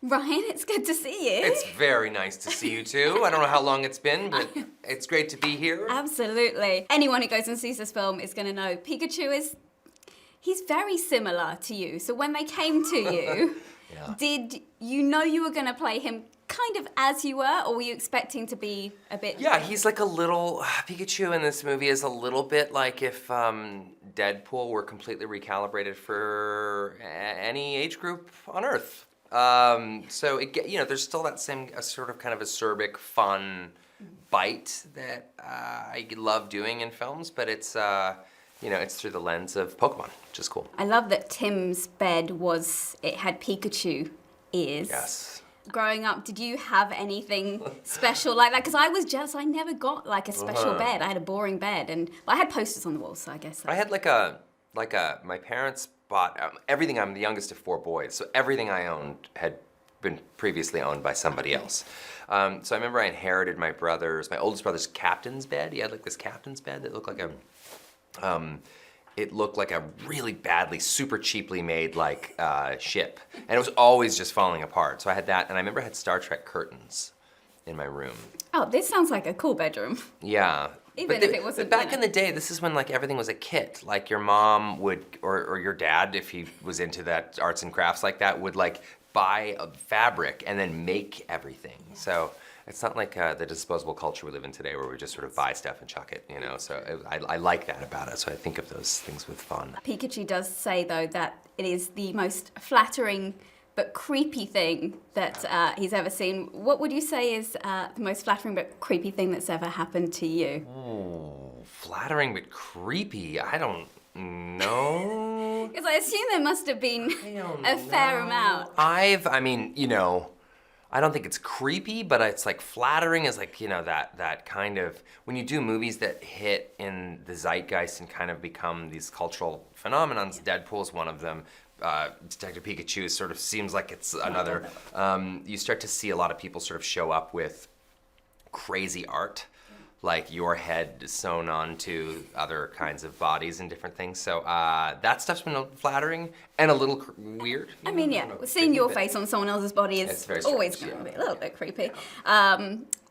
Ryan, it's good to see you. It's very nice to see you too. I don't know how long it's been, but it's great to be here. Absolutely. Anyone who goes and sees this film is going to know Pikachu he's very similar to you. So when they came to you, Yeah. did you know you were going to play him kind of as you were, or were you expecting to be a bit... Yeah, he's like a little, Pikachu in this movie is a little bit like if Deadpool were completely recalibrated for any age group on Earth. So there's still that same sort of kind of acerbic, fun bite that I love doing in films, but it's it's through the lens of Pokémon, which is cool. I love that Tim's bed it had Pikachu ears. Yes. Growing up, did you have anything special like that? Because I was jealous. I never got like a special bed. I had a boring bed, but I had posters on the wall, so I guess. I had my parents bought everything. I'm the youngest of 4 boys, so everything I owned had been previously owned by somebody else. So I remember I inherited my oldest brother's captain's bed. He had like this captain's bed that looked like a really badly, super cheaply made like ship, and it was always just falling apart. So I had that, and I remember I had Star Trek curtains in my room. Oh, this sounds like a cool bedroom. Yeah. Even if it wasn't. But back in the day, this is when like everything was a kit. Like your mom would, or your dad, if he was into that arts and crafts like that, would like buy a fabric and then make everything. So it's not like the disposable culture we live in today where we just sort of buy stuff and chuck it, So I like that about it. So I think of those things with fun. Pikachu does say though that it is the most flattering but creepy thing that he's ever seen. What would you say is the most flattering but creepy thing that's ever happened to you? Oh, flattering but creepy. I don't know. Because I assume there must have been a fair amount. I don't think it's creepy, but it's like flattering is like, that kind of, when you do movies that hit in the zeitgeist and kind of become these cultural phenomenons, Deadpool's one of them. Detective Pikachu sort of seems like it's another. You start to see a lot of people sort of show up with crazy art, like your head sewn onto other kinds of bodies and different things. So that stuff's been flattering and a little weird. I mean, seeing your face on someone else's body is always going to be a little bit creepy.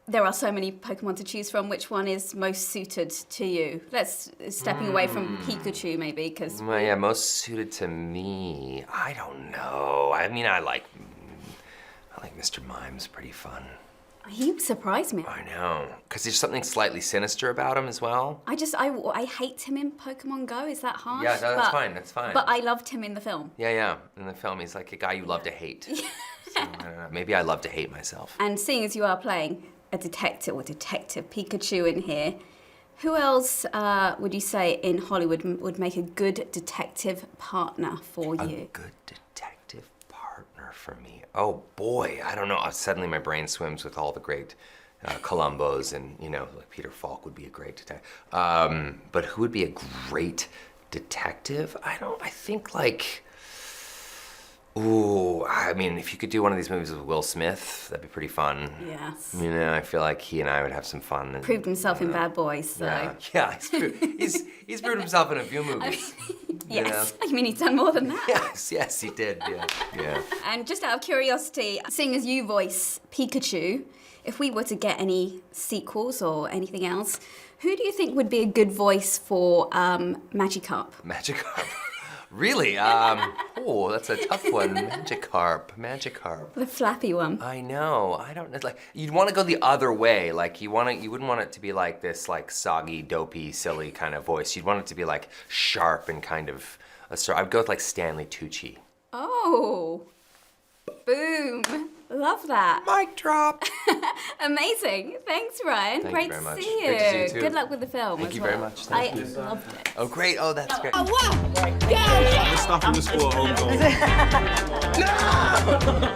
There are so many Pokemon to choose from. Which one is most suited to you? Stepping away from Pikachu maybe, because... Well, yeah, most suited to me. I don't know. I mean, I like Mr. Mime's pretty fun. He surprised me. I know, because there's something slightly sinister about him as well. I hate him in Pokemon Go. Is that harsh? Yeah, no, that's fine. But I loved him in the film. Yeah. In the film, he's like a guy you love to hate. So, I don't know. Maybe I love to hate myself. And seeing as you are playing a detective or Detective Pikachu in here, who else would you say in Hollywood would make a good detective partner for you? A good detective partner for me. Oh boy, I don't know. Suddenly my brain swims with all the great Columbos, and like Peter Falk would be a great detective. But who would be a great detective? I think like. Ooh, I mean, if you could do one of these movies with Will Smith, that'd be pretty fun. Yes. I feel like he and I would have some fun. And, proved himself in Bad Boys, so. Yeah, he's proved himself in a few movies. Yes, I mean, he's done more than that. Yes, he did, yeah. And just out of curiosity, seeing as you voice Pikachu, if we were to get any sequels or anything else, who do you think would be a good voice for Magikarp? Magikarp? Really? That's a tough one. Magikarp. The flappy one. I know. I don't know. Like, you'd want to go the other way. Like, you wouldn't want it to be like this, like, soggy, dopey, silly kind of voice. You'd want it to be like sharp and kind of I'd go with like Stanley Tucci. Oh. Boom. Love that. Mic drop. Amazing. Thanks, Ryan. Thank Great you very much. to see you. Great to see you too. Good luck with the film. Thank you well. very much. I loved it. Oh, great. Oh, that's great. Oh, wow. Go! Let's stop in the school home. No!